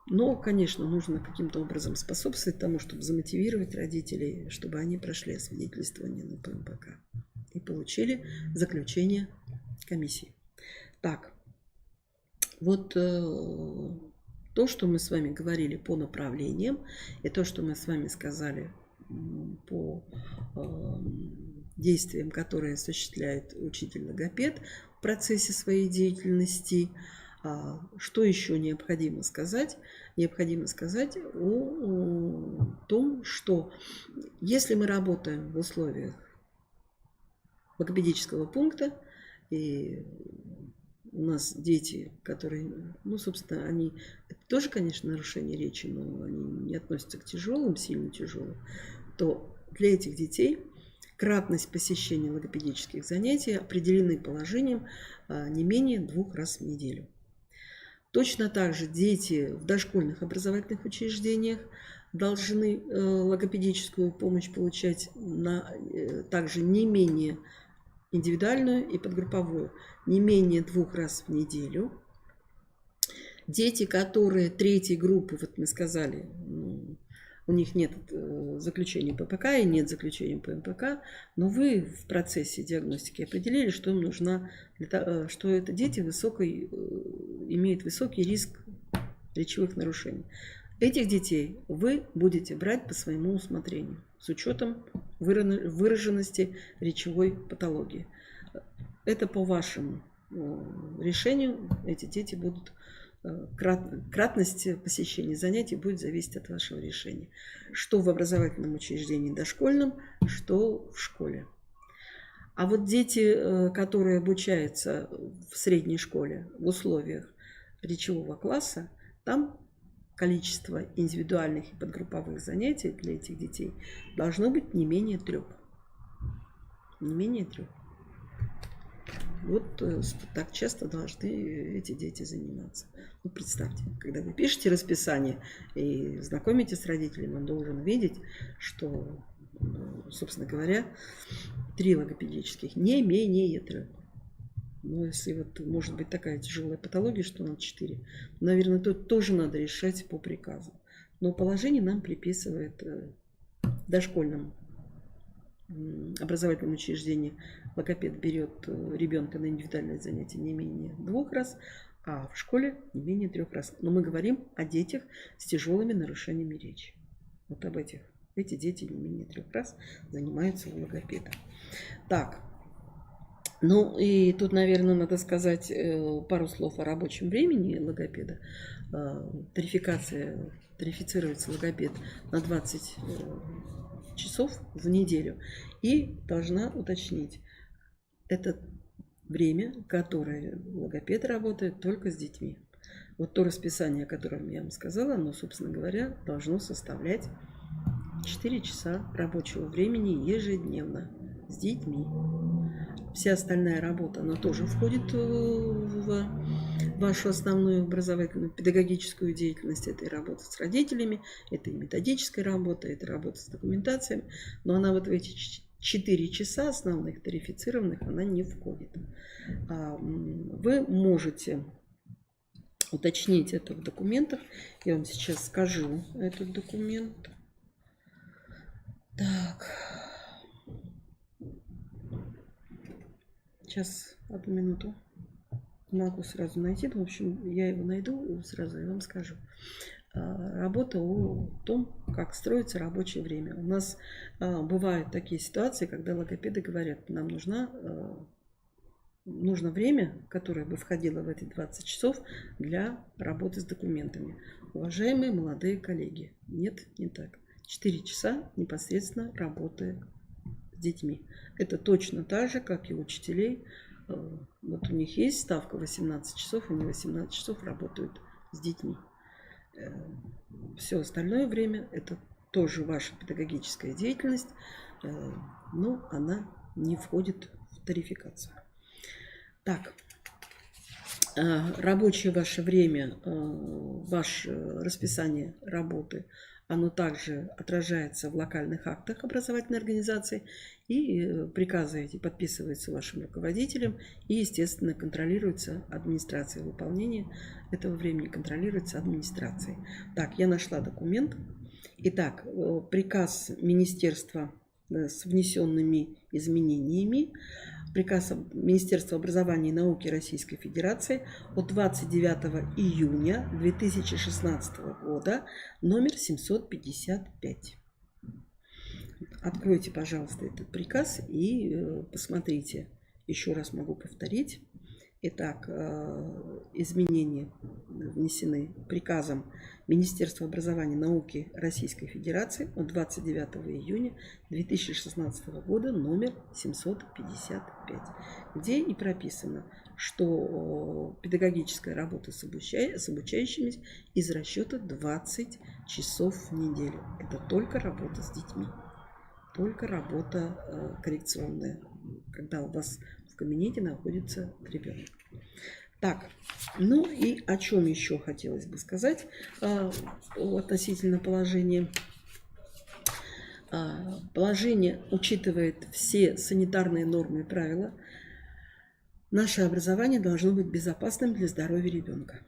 Но, конечно, нужно каким-то образом способствовать тому, чтобы замотивировать родителей, чтобы они прошли освидетельствование на ПМПК и получили заключение комиссии. Так, вот то, что мы с вами говорили по направлениям, и то, что мы с вами сказали по действиям, которые осуществляет учитель-логопед в процессе своей деятельности. Что еще необходимо сказать? Необходимо сказать о том, что если мы работаем в условиях логопедического пункта, и у нас дети, которые, собственно, они, это тоже, конечно, нарушение речи, но они не относятся к тяжелым, сильно тяжелым, то для этих детей кратность посещения логопедических занятий определены положением не менее 2 раз в неделю. Точно так же дети в дошкольных образовательных учреждениях должны логопедическую помощь получать также не менее индивидуальную и подгрупповую, не менее 2 раз в неделю. Дети, которые третьей группы, вот мы сказали, у них нет заключения ППК и нет заключения по МПК, но вы в процессе диагностики определили, что им нужна, что это дети имеют высокий риск речевых нарушений. Этих детей вы будете брать по своему усмотрению с учетом выраженности речевой патологии. Это по вашему решению. Эти дети будут... Кратность посещения занятий будет зависеть от вашего решения. Что в образовательном учреждении дошкольном, что в школе. А вот дети, которые обучаются в средней школе в условиях речевого класса, там количество индивидуальных и подгрупповых занятий для этих детей должно быть не менее 3. Не менее 3. Вот так часто должны эти дети заниматься. Ну, представьте, когда вы пишете расписание и знакомитесь с родителями, он должен видеть, что, собственно говоря, 3 логопедических, не менее 3. Но если вот может быть такая тяжелая патология, что на 4, наверное, тут тоже надо решать по приказу. Но положение нам приписывает дошкольному образовательном учреждении логопед берет ребенка на индивидуальное занятие не менее 2 раз, а в школе не менее 3 раз. Но мы говорим о детях с тяжелыми нарушениями речи. Вот об этих. Эти дети не менее 3 раз занимаются у логопеда. Так. Ну и тут, наверное, надо сказать пару слов о рабочем времени логопеда. Тарифицируется логопед на 20 часов в неделю. И должна уточнить, это время, которое логопед работает только с детьми. Вот то расписание, о котором я вам сказала, оно, собственно говоря, должно составлять 4 часа рабочего времени ежедневно с детьми. Вся остальная работа, она тоже входит в вашу основную образовательную педагогическую деятельность. Это и работа с родителями, это и методическая работа, это работа с документацией. Но она вот в эти 4 часа основных тарифицированных она не входит. Вы можете уточнить это в документах. Я вам сейчас скажу этот документ. Так. Сейчас, одну минуту. Могу сразу найти. В общем, я его найду сразу и вам скажу. Работа о том, как строится рабочее время. У нас бывают такие ситуации, когда логопеды говорят, нам нужно время, которое бы входило в эти 20 часов для работы с документами. Уважаемые молодые коллеги, нет, не так. 4 часа непосредственно работы с детьми. Это точно так же, как и у учителей. Вот у них есть ставка 18 часов, они 18 часов работают с детьми. Все остальное время это тоже ваша педагогическая деятельность, но она не входит в тарификацию. Так, рабочее ваше время, ваше расписание работы, оно также отражается в локальных актах образовательной организации, и приказы эти подписываются вашим руководителем и, естественно, контролируется администрацией. Выполнение этого времени контролируется администрацией. Так, я нашла документ. Итак, приказ министерства с внесенными изменениями. Приказ Министерства образования и науки Российской Федерации от 29 июня 2016 года, номер 755. Откройте, пожалуйста, этот приказ и посмотрите. Еще раз могу повторить. Итак, изменения внесены приказом Министерства образования и науки Российской Федерации от 29 июня 2016 года, номер 755, где и прописано, что педагогическая работа с обучающимися из расчета 20 часов в неделю. Это только работа с детьми, только работа коррекционная, когда у вас в кабинете находится ребенок. Так, ну и о чем еще хотелось бы сказать относительно положения. Положение учитывает все санитарные нормы и правила. Наше образование должно быть безопасным для здоровья ребенка.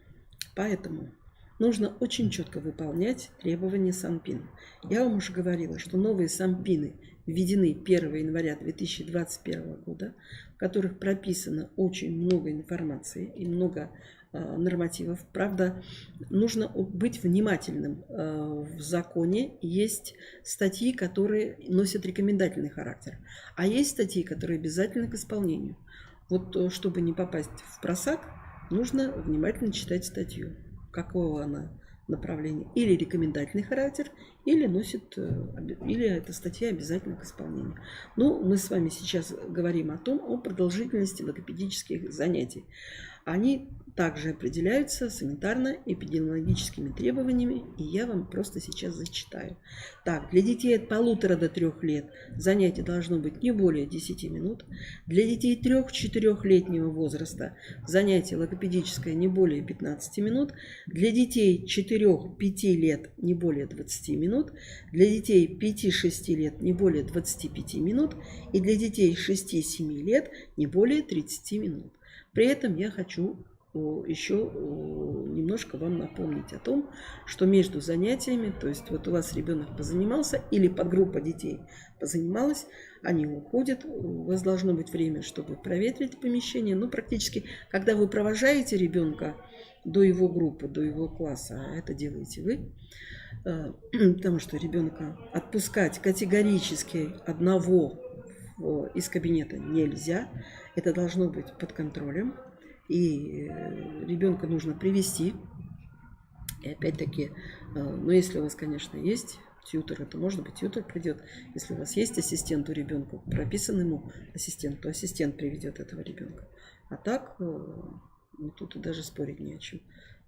Поэтому нужно очень четко выполнять требования Санпина. Я вам уже говорила, что новые Санпины введены 1 января 2021 года, в которых прописано очень много информации и много нормативов. Правда, нужно быть внимательным. В законе есть статьи, которые носят рекомендательный характер, а есть статьи, которые обязательны к исполнению. Вот чтобы не попасть в просак, нужно внимательно читать статью, какого она направления, или рекомендательный характер, или эта статья обязательно к исполнению. Ну, мы с вами сейчас говорим о продолжительности логопедических занятий. Они также определяются санитарно-эпидемиологическими требованиями, и я вам просто сейчас зачитаю. Так, для детей от 1,5 до 3 лет занятие должно быть не более 10 минут. Для детей 3-4-летнего возраста занятие логопедическое не более 15 минут. Для детей 4-5 лет не более 20 минут. Для детей 5-6 лет не более 25 минут. И для детей 6-7 лет не более 30 минут. При этом я хочу еще немножко вам напомнить о том, что между занятиями, то есть вот у вас ребенок позанимался или подгруппа детей позанималась, они уходят, у вас должно быть время, чтобы проветрить помещение. Ну, практически, когда вы провожаете ребенка до его группы, до его класса, а это делаете вы, потому что ребенка отпускать категорически одного из кабинета нельзя. Это должно быть под контролем. И ребенка нужно привести. И опять-таки, ну если у вас, конечно, есть тьютер, это может быть тьютер придет. Если у вас есть ассистент у ребенка, прописан ему ассистент, то ассистент приведет этого ребенка. А так, тут даже спорить не о чем.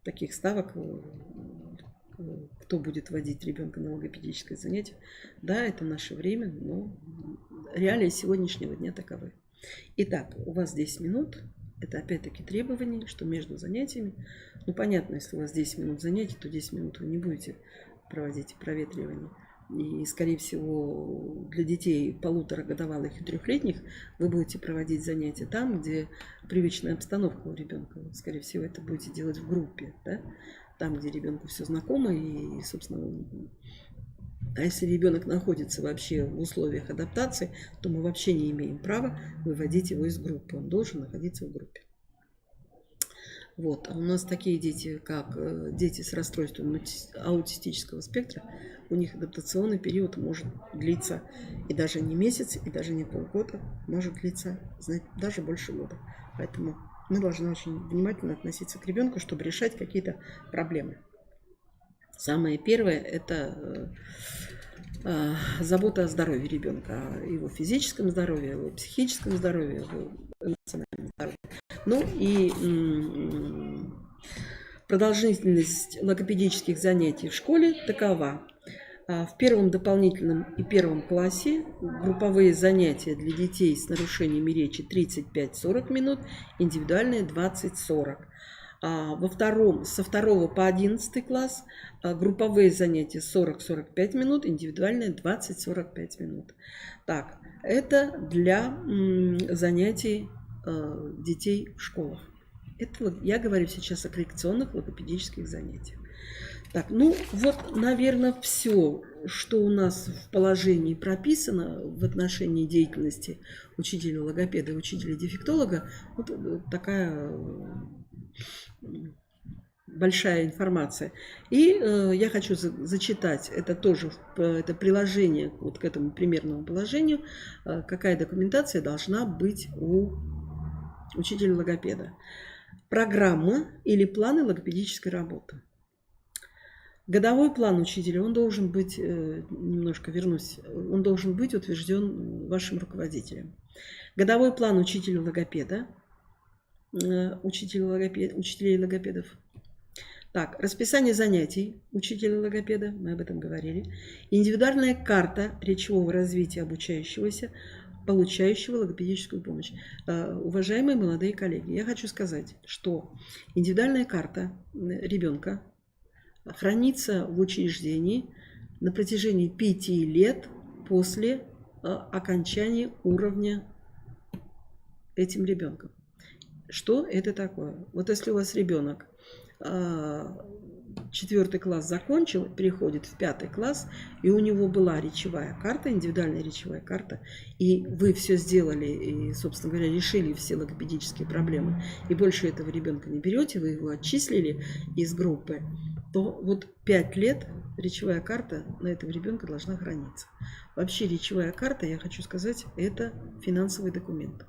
Таких ставок, кто будет водить ребенка на логопедическое занятие, да, это наше время, но реалии сегодняшнего дня таковы. Итак, у вас 10 минут. Это опять-таки требование, что между занятиями, ну понятно, если у вас 10 минут занятий, то 10 минут вы не будете проводить проветривание. И, скорее всего, для детей 1,5-годовалых и 3-летних вы будете проводить занятия там, где привычная обстановка у ребенка. Скорее всего, это будете делать в группе, да? Там, где ребенку все знакомо и, собственно, а если ребенок находится вообще в условиях адаптации, то мы вообще не имеем права выводить его из группы. Он должен находиться в группе. Вот. А у нас такие дети, как дети с расстройством аутистического спектра, у них адаптационный период может длиться и даже не месяц, и даже не полгода, может длиться даже больше года. Поэтому мы должны очень внимательно относиться к ребенку, чтобы решать какие-то проблемы. Самое первое – это забота о здоровье ребенка, о его физическом здоровье, о его психическом здоровье, о его эмоциональном здоровье. Ну и продолжительность логопедических занятий в школе такова. В первом дополнительном и первом классе групповые занятия для детей с нарушениями речи 35-40 минут, индивидуальные 20-40. Со 2 по 11 класс групповые занятия 40-45 минут, индивидуальные 20-45 минут. Так, это для занятий детей в школах. Это я говорю сейчас о коррекционных логопедических занятиях. Так, ну вот, наверное, все, что у нас в положении прописано в отношении деятельности учителя логопеда и учителя дефектолога. Вот такая большая информация. И я хочу зачитать, это тоже это приложение вот к этому примерному положению, какая документация должна быть у учителя логопеда. Программа или планы логопедической работы. Годовой план учителя, он должен быть, немножко вернусь, он должен быть утвержден вашим руководителем. Годовой план учителя логопеда, учителей логопедов. Так, расписание занятий учителя логопеда, мы об этом говорили. Индивидуальная карта речевого развития обучающегося, получающего логопедическую помощь. Уважаемые молодые коллеги, я хочу сказать, что индивидуальная карта ребенка хранится в учреждении на протяжении 5 лет после окончания уровня этим ребенком. Что это такое? Вот если у вас ребенок 4 класс закончил, переходит в 5 класс, и у него была речевая карта, индивидуальная речевая карта, и вы все сделали, и, собственно говоря, решили все логопедические проблемы, и больше этого ребенка не берете, вы его отчислили из группы, то вот 5 лет речевая карта на этого ребенка должна храниться. Вообще речевая карта, я хочу сказать, это финансовый документ.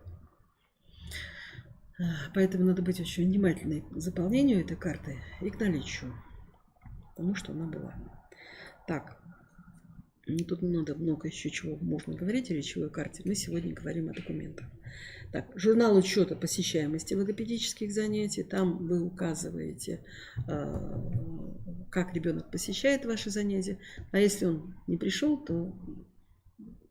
Поэтому надо быть очень внимательной к заполнению этой карты и к наличию, потому что она была. Так, тут надо много еще чего можно говорить о речевой карте. Мы сегодня говорим о документах. Так, журнал учета посещаемости логопедических занятий. Там вы указываете, как ребенок посещает ваши занятия. А если он не пришел, то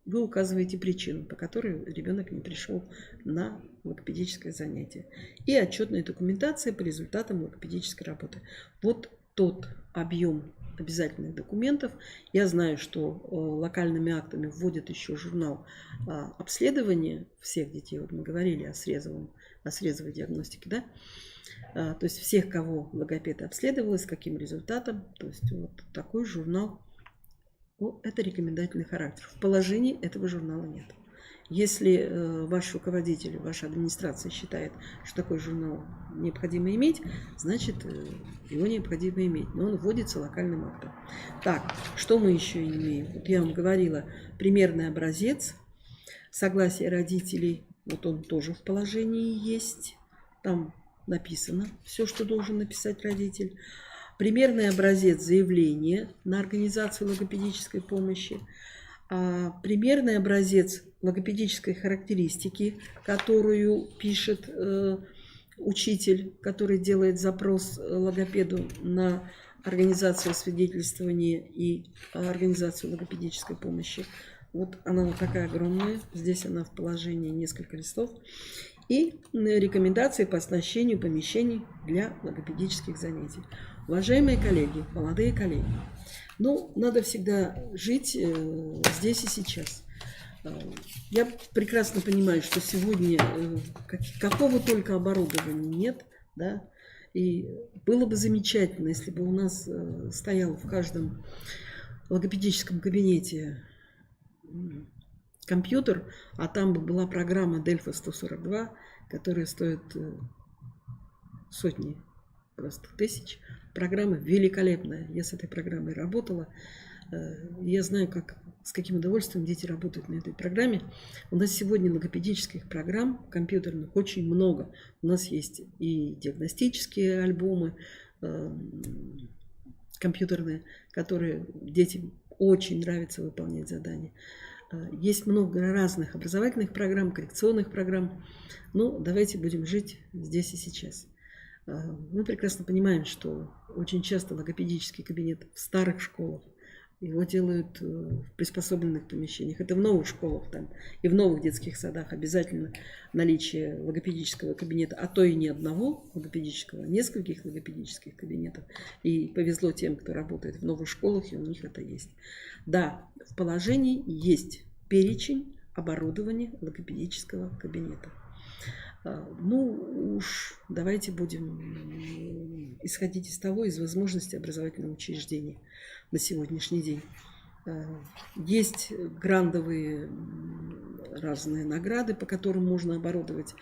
вы указываете причину, по которой ребенок не пришел на логопедическое занятие. И отчетная документация по результатам логопедической работы. Вот тот объем обязательных документов. Я знаю, что локальными актами вводят еще журнал обследования всех детей. Вот мы говорили о срезовой диагностике, да? То есть всех, кого логопед обследовал, с каким результатом. То есть вот такой журнал. Это рекомендательный характер. В положении этого журнала нет. Если ваш руководитель, ваша администрация считает, что такой журнал необходимо иметь, значит, его необходимо иметь. Но он вводится локальным актом. Так, что мы еще имеем? Вот я вам говорила, примерный образец, согласие родителей, вот он тоже в положении есть. Там написано все, что должен написать родитель. Примерный образец заявления на организацию логопедической помощи. Примерный образец логопедической характеристики, которую пишет учитель, который делает запрос логопеду на организацию свидетельствования и организацию логопедической помощи. Вот она вот такая огромная. Здесь она в положении несколько листов. И рекомендации по оснащению помещений для логопедических занятий. Уважаемые коллеги, молодые коллеги, надо всегда жить здесь и сейчас. Я прекрасно понимаю, что сегодня какого только оборудования нет, да, и было бы замечательно, если бы у нас стоял в каждом логопедическом кабинете компьютер, а там бы была программа Delphi 142, которая стоит сотни, просто тысяч. Программа великолепная. Я с этой программой работала. Я знаю, с каким удовольствием дети работают на этой программе. У нас сегодня логопедических программ компьютерных очень много. У нас есть и диагностические альбомы компьютерные, которые детям очень нравится выполнять задания. Есть много разных образовательных программ, коррекционных программ. Давайте будем жить здесь и сейчас. Мы прекрасно понимаем, что очень часто логопедический кабинет в старых школах, его делают в приспособленных помещениях. Это в новых школах там, и в новых детских садах обязательно наличие логопедического кабинета, а то и не одного логопедического, а нескольких логопедических кабинетов. И повезло тем, кто работает в новых школах, и у них это есть. Да, в положении есть перечень оборудования логопедического кабинета. Давайте будем исходить из возможностей образовательного учреждения на сегодняшний день. Есть грантовые разные награды, по которым можно оборудовать.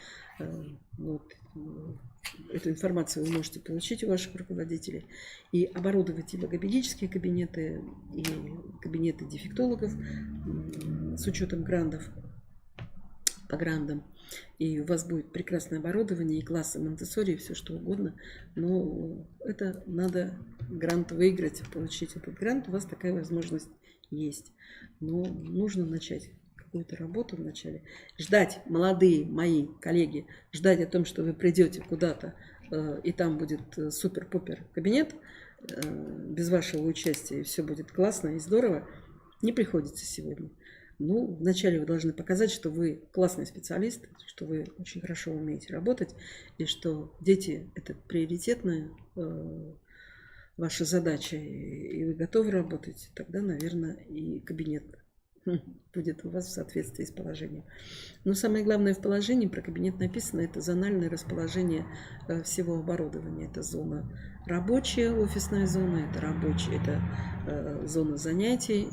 Эту информацию вы можете получить у ваших руководителей. И оборудовать и логопедические кабинеты, и кабинеты дефектологов с учетом грантов, по грантам. И у вас будет прекрасное оборудование, и классы Монтессори, и все что угодно. Но это надо грант выиграть, получить этот грант. У вас такая возможность есть. Но нужно начать какую-то работу вначале. Ждать, молодые мои коллеги, ждать о том, что вы придете куда-то, и там будет супер-пупер кабинет, без вашего участия, и все будет классно и здорово, не приходится сегодня. Вначале вы должны показать, что вы классный специалист, что вы очень хорошо умеете работать, и что дети – это приоритетная ваша задача, и вы готовы работать, тогда, наверное, и кабинет будет у вас в соответствии с положением. Но самое главное в положении про кабинет написано, это зональное расположение всего оборудования. Это зона рабочая, офисная зона, это рабочая, это зона занятий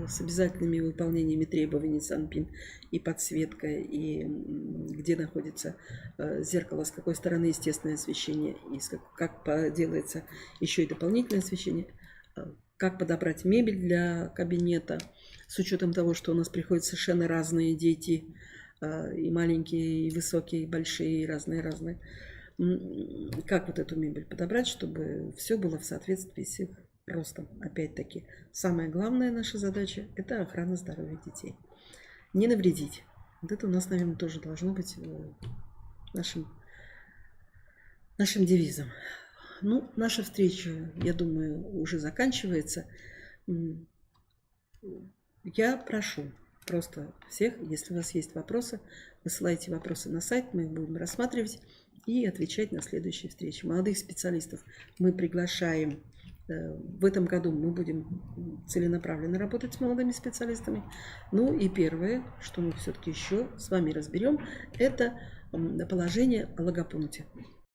с обязательными выполнениями требований Санпин и подсветка, и где находится зеркало, с какой стороны естественное освещение, и как делается еще и дополнительное освещение, как подобрать мебель для кабинета, с учетом того, что у нас приходят совершенно разные дети, и маленькие, и высокие, и большие, и разные-разные. Как вот эту мебель подобрать, чтобы все было в соответствии с их ростом. Опять-таки, самая главная наша задача – это охрана здоровья детей. Не навредить. Вот это у нас, наверное, тоже должно быть нашим девизом. Ну, наша встреча, я думаю, уже заканчивается. Я прошу просто всех, если у вас есть вопросы, высылайте вопросы на сайт, мы их будем рассматривать и отвечать на следующей встрече. Молодых специалистов мы приглашаем. В этом году мы будем целенаправленно работать с молодыми специалистами. Ну и первое, что мы все-таки еще с вами разберем, это положение о логопункте.